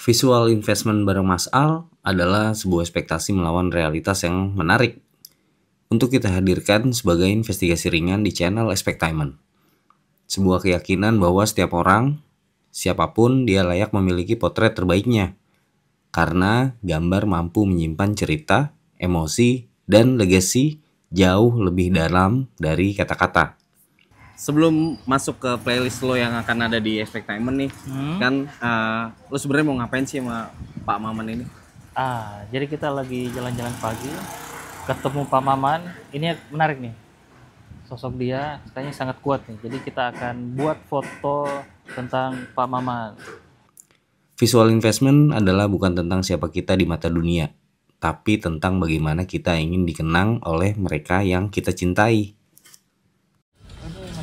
Visual investment bareng Mas Al adalah sebuah ekspektasi melawan realitas yang menarik untuk kita hadirkan sebagai investigasi ringan di channel Expectainment. Sebuah keyakinan bahwa setiap orang, siapapun dia layak memiliki potret terbaiknya karena gambar mampu menyimpan cerita, emosi, dan legasi jauh lebih dalam dari kata-kata. Sebelum masuk ke playlist lo yang akan ada di Expectainment nih, kan lo sebenarnya mau ngapain sih sama Pak Maman ini? Jadi kita lagi jalan-jalan pagi, ketemu Pak Maman. Ini menarik nih, sosok dia kayaknya sangat kuat nih. Jadi kita akan buat foto tentang Pak Maman. Visual investment adalah bukan tentang siapa kita di mata dunia, tapi tentang bagaimana kita ingin dikenang oleh mereka yang kita cintai.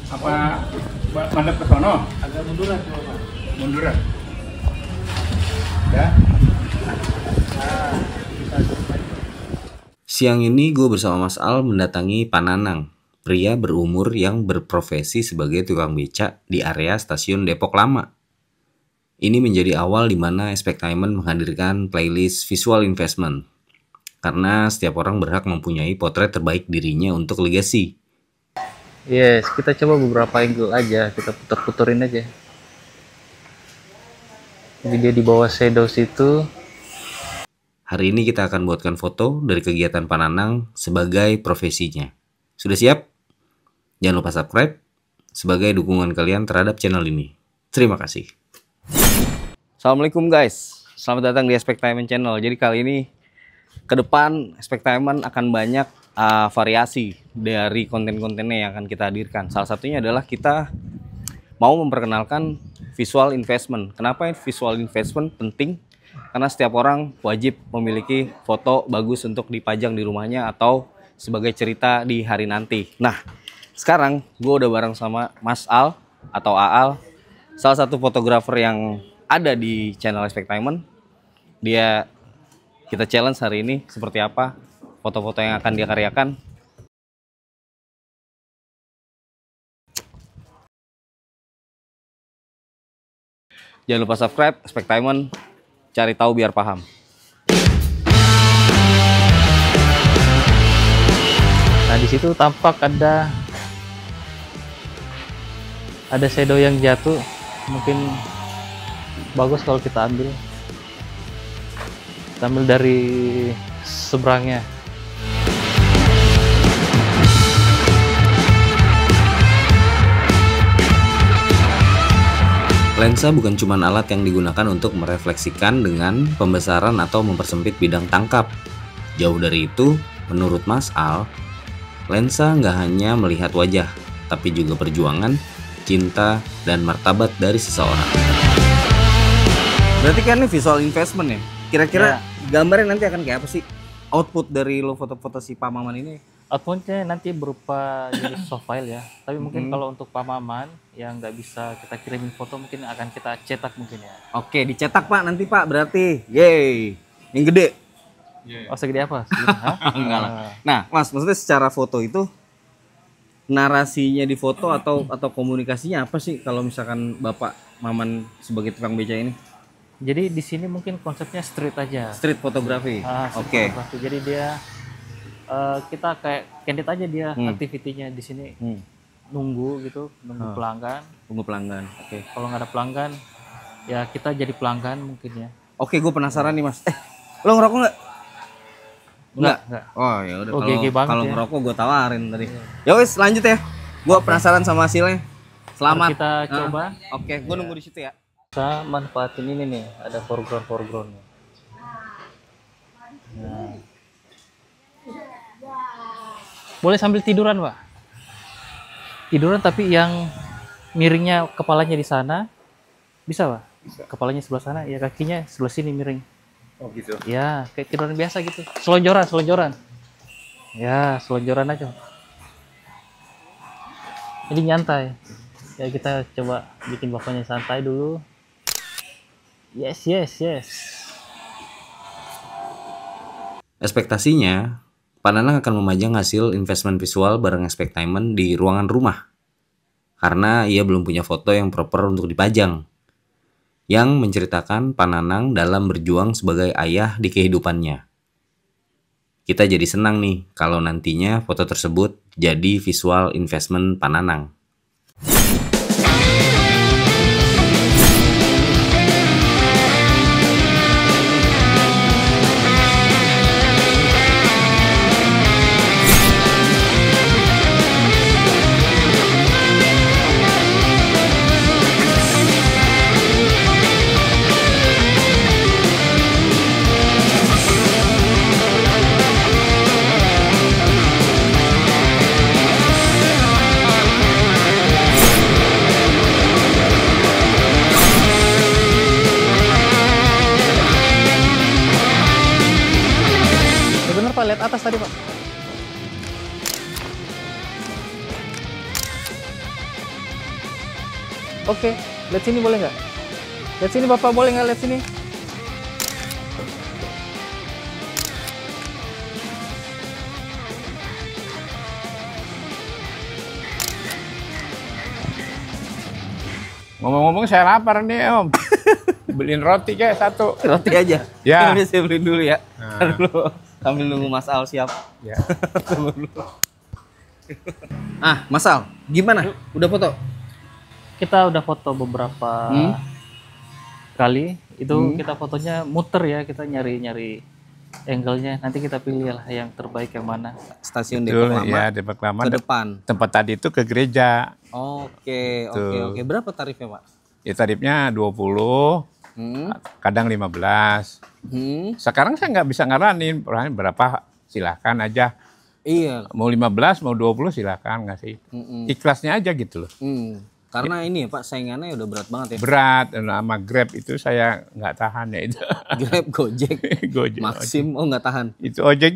Apa mandap ke sono? Agak munduran tuh Pak. Munduran. Ya. Siang ini gue bersama Mas Al mendatangi Pak Nanang, pria berumur yang berprofesi sebagai tukang becak di area stasiun Depok Lama. Ini menjadi awal di mana Expectainment menghadirkan playlist visual investment. Karena setiap orang berhak mempunyai potret terbaik dirinya untuk legasi. Yes, kita coba beberapa angle aja, kita puter-puterin aja. Jadi dia di bawah shadow situ. Hari ini kita akan buatkan foto dari kegiatan Pak Nanang sebagai profesinya. Sudah siap? Jangan lupa subscribe sebagai dukungan kalian terhadap channel ini. Terima kasih. Assalamualaikum guys, selamat datang di Expectainment Channel. Jadi kali ini ke depan Expectainment akan banyak variasi dari konten-kontennya yang akan kita hadirkan. Salah satunya adalah kita mau memperkenalkan visual investment. Kenapa visual investment penting? Karena setiap orang wajib memiliki foto bagus untuk dipajang di rumahnya atau sebagai cerita di hari nanti. Nah, sekarang gue udah bareng sama Mas Al atau Aal, salah satu fotografer yang ada di channel Expectainment. Kita challenge hari ini seperti apa foto-foto yang akan dia karyakan. Jangan lupa subscribe Expectainment, cari tahu biar paham. Nah di situ tampak ada shadow yang jatuh, mungkin bagus kalau kita ambil dari seberangnya. Lensa bukan cuma alat yang digunakan untuk merefleksikan dengan pembesaran atau mempersempit bidang tangkap. Jauh dari itu, menurut Mas Al, lensa nggak hanya melihat wajah, tapi juga perjuangan, cinta, dan martabat dari seseorang. Berarti kan ini visual investment ya? Kira-kira gambarnya nanti akan kayak apa sih? Output dari lo foto-foto si Pak Maman ini? Outputnya nanti berupa jadi soft file ya. Tapi mungkin kalau untuk Pak Maman yang nggak bisa kita kirimin foto, mungkin akan kita cetak mungkin ya. Oke, dicetak Pak nanti Pak berarti. Yeay, yang gede. Oh segede apa? Enggak lah. Nah, Mas, maksudnya secara foto itu narasinya di foto atau komunikasinya apa sih kalau misalkan Bapak Maman sebagai tukang beca ini? Jadi di sini mungkin konsepnya street aja. Street fotografi. Oke. Jadi dia kita kayak candid aja dia aktivitinya di sini. Nunggu pelanggan. Tunggu pelanggan. Oke. Kalau nggak ada pelanggan, ya kita jadi pelanggan mungkin ya. Oke, gue penasaran nih Mas. Lo ngerokok nggak? Enggak. Oh ya udah. Kalau ya. ngerokok gue tawarin tadi. Ya wis lanjut ya. Gue penasaran sama hasilnya. Selamat. Kita coba. Oke, gue nunggu di situ ya. Kita manfaatin ini nih, ada foreground. Nah. Boleh sambil tiduran, Pak. Tiduran tapi yang miringnya kepalanya di sana. Bisa, Pak? Bisa. Kepalanya sebelah sana, ya kakinya sebelah sini miring. Oh gitu. Ya, kayak tiduran biasa gitu. Selonjoran. Ya, selonjoran aja. Jadi nyantai. Ya kita coba bikin bapaknya santai dulu. Yes. Ekspektasinya, Pak Nanang akan memajang hasil investment visual bareng Expectainment di ruangan rumah. Karena ia belum punya foto yang proper untuk dipajang. yang menceritakan Pananang dalam berjuang sebagai ayah di kehidupannya. Kita jadi senang nih kalau nantinya foto tersebut jadi visual investment Pananang. Bener Pak, lihat atas tadi Pak. Oke, lihat sini boleh nggak? Lihat sini Bapak, boleh nggak lihat sini? Ngomong-ngomong saya lapar nih Om. Beliin roti kayak satu. Roti aja. Ya. Ini saya beli dulu ya. Nah. Dulu. Sambil nunggu Mas Al siap. Ya. Mas Al, gimana? Udah foto? Kita udah foto beberapa kali. Itu kita fotonya muter ya. Kita nyari-nyari angle-nya. Nanti kita pilih lah yang terbaik yang mana. Stasiun Depok Betul, Lama ya Depok Lama. ke depan. Tempat tadi itu ke gereja. Oke. Berapa tarifnya, Pak? Ya tarifnya 20, kadang 15. Sekarang saya nggak bisa ngaranin, berapa silahkan aja. Iya. Mau 15, mau 20 silahkan ngasih. Ikhlasnya aja gitu loh. Karena ini ya Pak, saingannya udah berat banget ya. Berat, sama Grab itu saya nggak tahan ya itu. Grab, Gojek, Gojek, Maxim, nggak tahan. itu ojek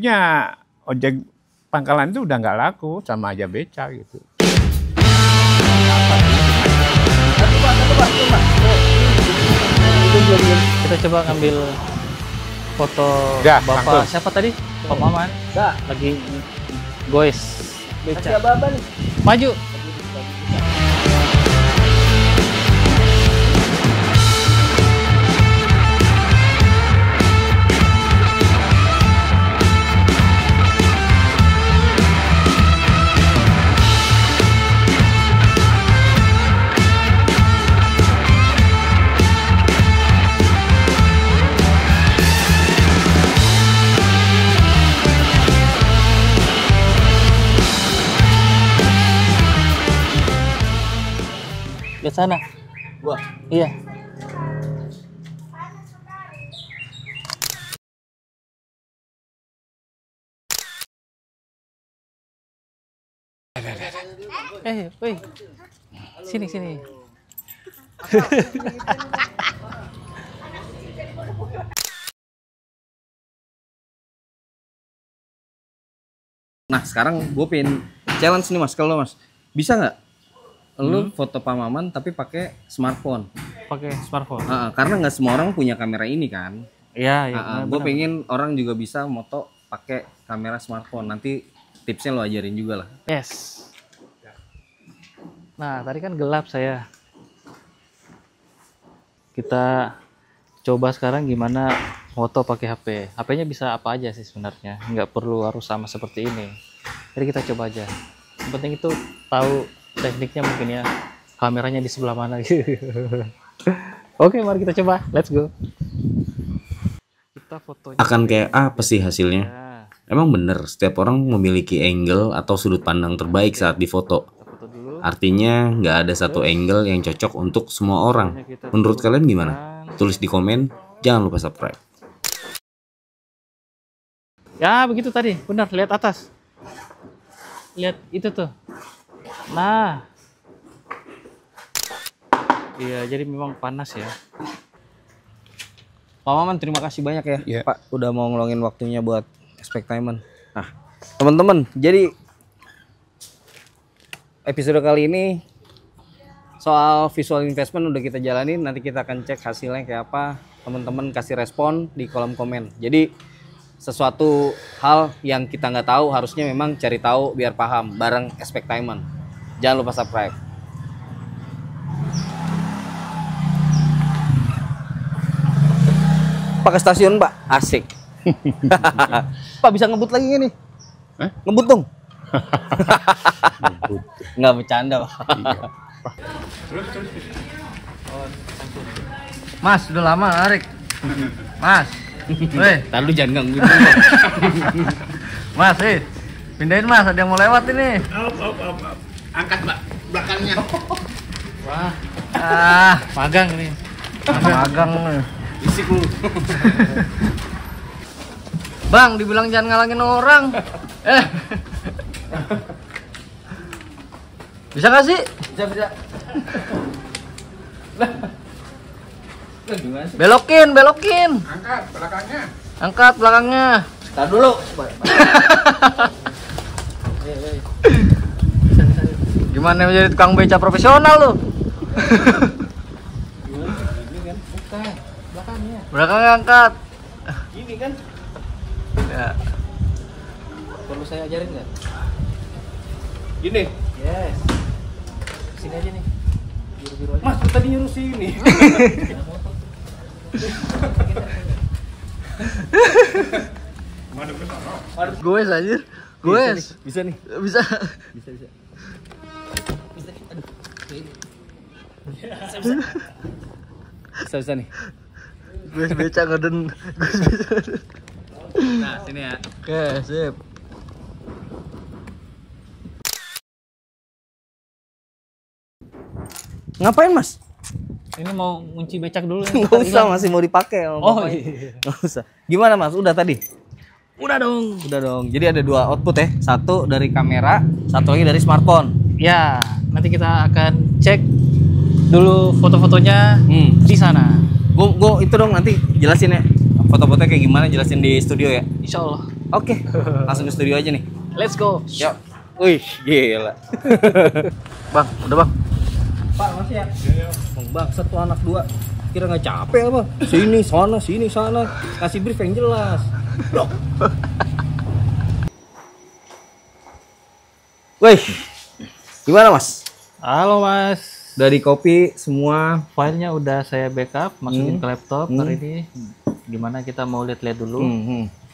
pangkalan itu udah nggak laku, sama aja beca gitu. Kita coba ngambil foto Ya, Bapak langsung. siapa tadi? Pak Maman. Lagi goes. Beca apa nih? Maju. Lihat sana. Wah, Iya. Woi. Sini, sini. nah sekarang gue pengen challenge nih Mas, kalau Mas bisa nggak lu foto Pak Maman tapi pakai smartphone? Pakai smartphone. Karena nggak semua orang punya kamera ini kan. Iya, iya. Gue pengen orang juga bisa moto pakai kamera smartphone. Nanti tipsnya lo ajarin juga lah. Yes. Nah, tadi kan gelap saya. Kita coba sekarang gimana foto pakai HP. HP-nya bisa apa aja sih sebenarnya. Nggak perlu harus sama seperti ini. Jadi kita coba aja. Yang penting itu tahu tekniknya mungkin ya. Kameranya di sebelah mana. Oke, mari kita coba. Let's go. Kita fotonya. Akan kayak apa sih hasilnya? Ya, Emang bener setiap orang memiliki angle atau sudut pandang terbaik saat difoto. kita foto dulu. Artinya nggak ada satu angle yang cocok untuk semua orang. Menurut kalian gimana? Tulis di komen, jangan lupa subscribe. Ya, begitu tadi. Benar, lihat atas. Lihat itu tuh. Nah. Iya, jadi memang panas ya. Pak Maman terima kasih banyak ya Iya. Pak udah mau ngeluangin waktunya buat Expectainment. Nah teman-teman, jadi episode kali ini soal visual investment udah kita jalanin. Nanti kita akan cek hasilnya kayak apa. Teman-teman kasih respon di kolom komen. Jadi sesuatu hal yang kita nggak tahu harusnya memang cari tahu biar paham bareng Expectainment. Jangan lupa subscribe. Pak ke stasiun, Pak. Asik. Pak bisa ngebut lagi nggak nih? Hah? Ngebut dong. Nggak bercanda, Pak. Mas, udah lama narik. Mas. Weh, Lalu jangan gangguin. Mas, pindahin Mas, ada yang mau lewat ini. Angkat mbak belakangnya. Wah, Ah, magang nih. magang nih. Isik lu. Bang, dibilang jangan ngalangin orang. Bisa gak sih? Bisa. Belokin. Angkat belakangnya. Angkat belakangnya. Tar dulu. Gimana menjadi tukang beca profesional lu? Belakangnya angkat. Gini kan? Ya. Perlu saya ajarin nggak? Gini. Yes. Sini aja nih. Biru-biru aja. Mas, lu tadi nyuruh sini. Goes anjir. Goes. Bisa nih. Bisa. Bisa nih. Goes beca ngeden. Goes beca ngeden. Nah, sini ya. Oke, sip. Ngapain, Mas? Ini mau ngunci becak dulu. Nggak usah, masih mau dipakai. Oh iya. Nggak usah. Gimana, Mas? Udah tadi? Udah dong. Udah dong. Jadi ada dua output ya. Satu dari kamera, satu lagi dari smartphone. Ya, nanti kita akan cek dulu foto-fotonya di sana. Gue itu dong nanti jelasin ya. Foto-fotonya kayak gimana jelasin di studio ya. Insya Allah. Oke. Langsung ke studio aja nih. Let's go. Yuk. Wih, gila. Bang, udah bang. Pak, masih ya? Bang, satu anak dua. Kira nggak capek apa? Sini, sana. Kasih brief yang jelas. Loh. Wih, gimana Mas? Halo Mas. Dari kopi semua. Filenya udah saya backup, masukin ke laptop hari ini. Gimana kita mau lihat-lihat dulu?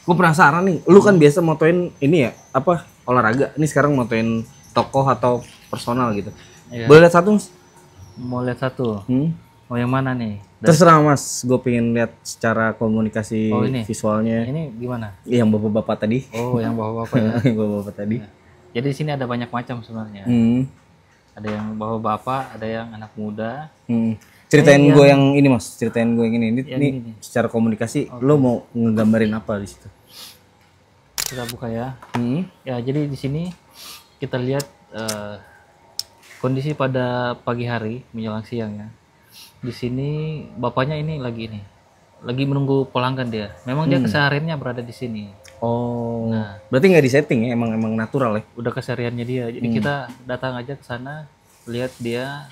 Gue penasaran nih, lu kan biasa motoin ini ya, apa olahraga? Ini sekarang motoin tokoh atau personal gitu. Iya. Boleh lihat satu Mas? Mau lihat satu. Hmm? Mau yang mana nih? Terserah Mas, gue pengen lihat secara komunikasi Oh, ini? visualnya. Ini gimana? Yang bapak-bapak tadi. Oh, yang bapak-bapak ya. Yang bapak-bapak tadi. Jadi di sini ada banyak macam sebenarnya. Ada yang bapak-bapak, ada yang anak muda. Ceritain gue yang ini Mas, ceritain gue yang ini. Ini, Yang ini ini nih. secara komunikasi, lo mau ngegambarin apa di situ? Kita buka ya. Ya, jadi di sini kita lihat kondisi pada pagi hari menjelang siang ya. Di sini bapaknya ini lagi menunggu pelanggan dia. Memang dia kesehariannya berada di sini. Oh, Nah. berarti nggak disetting ya, emang natural ya? Udah kesehariannya dia. Jadi kita datang aja ke sana, lihat dia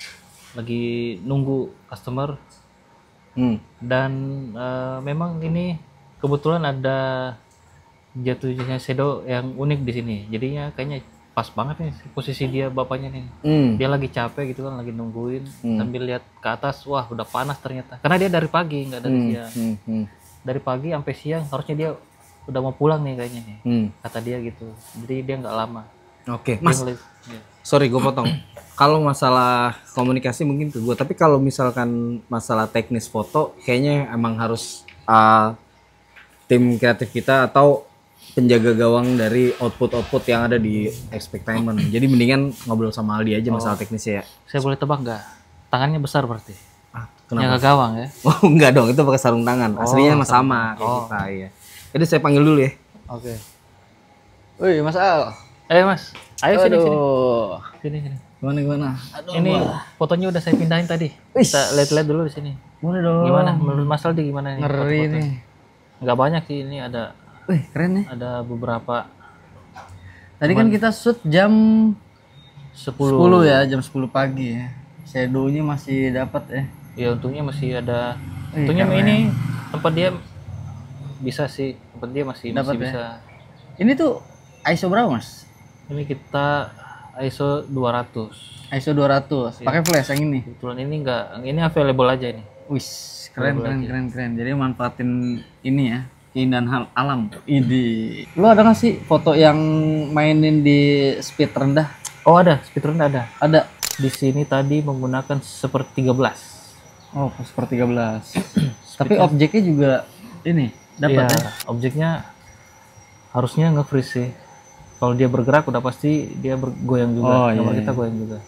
lagi nunggu customer. Dan memang ini kebetulan ada jatuhnya shadow yang unik di sini. Jadinya kayaknya pas banget nih posisi dia bapaknya nih. Dia lagi capek gitu kan, lagi nungguin sambil lihat ke atas, wah udah panas ternyata. Karena dia dari pagi, nggak dari siang. Dari pagi sampai siang harusnya dia udah mau pulang nih kayaknya nih. Kata dia gitu. Jadi dia nggak lama. Oke, Dia Mas. ya. Sorry gue potong. Kalau masalah komunikasi mungkin ke gue, tapi kalau misalkan masalah teknis foto, kayaknya emang harus tim kreatif kita atau penjaga gawang dari output yang ada di Expectainment. Jadi mendingan ngobrol sama Aldi aja masalah teknisnya ya. Saya boleh tebak nggak? Tangannya besar berarti. Kenapa? Yang ke gawang ya. Oh enggak dong, itu pakai sarung tangan. Aslinya mah sama kayak kita ya. Jadi saya panggil dulu ya. Oke. Wih, Mas Al. Mas. Ayo sini. Aduh. Sini. Gimana? Ini fotonya udah saya pindahin tadi. Kita lihat-lihat dulu di sini. Boleh dong. Gimana menurut Mas Aldi gimana nih? Ngeri foto-foto? nih. Nggak banyak sih, ini ada Wih, keren nih. ada beberapa. Tadi kan kita shoot jam 10 ya, jam 10 pagi ya. Shadow-nya masih dapat ya. Ya untungnya masih ada. Wih, Untungnya keren. ini tempat dia bisa sih, tempat dia masih Dapat ya? bisa. Ini tuh ISO berapa, Mas? Ini kita ISO 200. ISO 200. Pakai flash yang ini. Kebetulan ini enggak, ini available aja ini. Wih, Keren, keren, Kolaborasi. keren, keren. Jadi manfaatin ini ya, keindahan alam. Idi. Lu ada nggak sih foto yang mainin di speed rendah? Oh ada, speedrun ada. Ada. Di sini tadi menggunakan 1/13. Oh, seperti 13. Tapi objeknya juga ini dapat Iya, ya. objeknya harusnya nge-freeze sih. Kalau dia bergerak udah pasti dia bergoyang juga. Oh, Gambar iya, kita iya. goyang juga.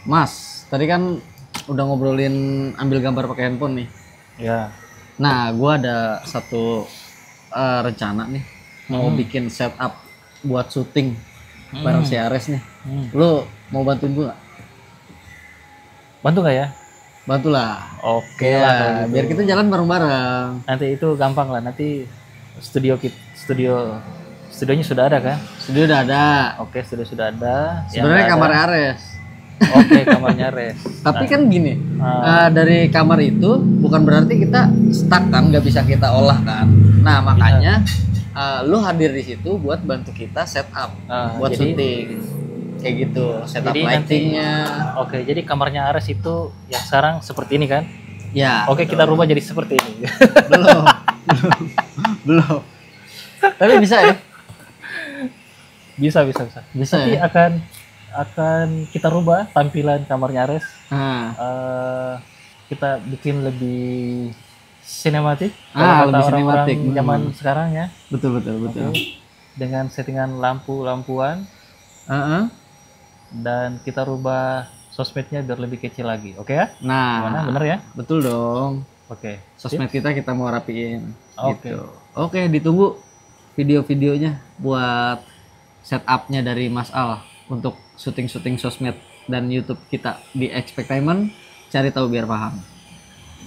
Mas, tadi kan udah ngobrolin ambil gambar pakai handphone nih. Ya. Nah, gua ada satu rencana nih, mau bikin setup buat syuting bareng si Ares nih. Lu mau bantuin gua nggak? Bantu nggak ya? Bantulah. Oke lah kalau Ya, gitu. biar kita jalan bareng-bareng. Nanti itu gampang lah. Nanti studionya sudah ada kan? Studio udah ada. Oke, studio sudah ada. Yang Sebenarnya nggak kamar ada- Ares. Oke, kamarnya res. Tapi kan gini, Ah. dari kamar itu bukan berarti kita stuck kan, nggak bisa kita olah kan. Nah makanya lu hadir di situ buat bantu kita setup, buat jadi- syuting, kayak gitu, setup Jadi nanti- lightingnya. Oke, jadi kamarnya Ares itu yang sekarang seperti ini kan? Ya. Oke, kita rubah jadi seperti ini. belum, belum, belum. Tapi bisa ya, bisa, bisa, bisa. bisa Nanti ya. akan kita rubah tampilan kamarnya Ares. Nah, Kita bikin lebih sinematik. Ah, kalau kata lebih orang-orang sinematik. zaman sekarang ya. betul, betul, betul. Oke. Dengan settingan lampu-lampuan Heeh. dan kita rubah sosmednya biar lebih kecil lagi. Oke ya? Gimana? Nah, Bener ya? betul dong. Oke. Sosmed kita mau rapiin. Oke. Gitu. Oke, ditunggu video-videonya buat setupnya dari Mas Al untuk syuting-syuting sosmed dan YouTube kita di Expectainment. Cari tahu biar paham.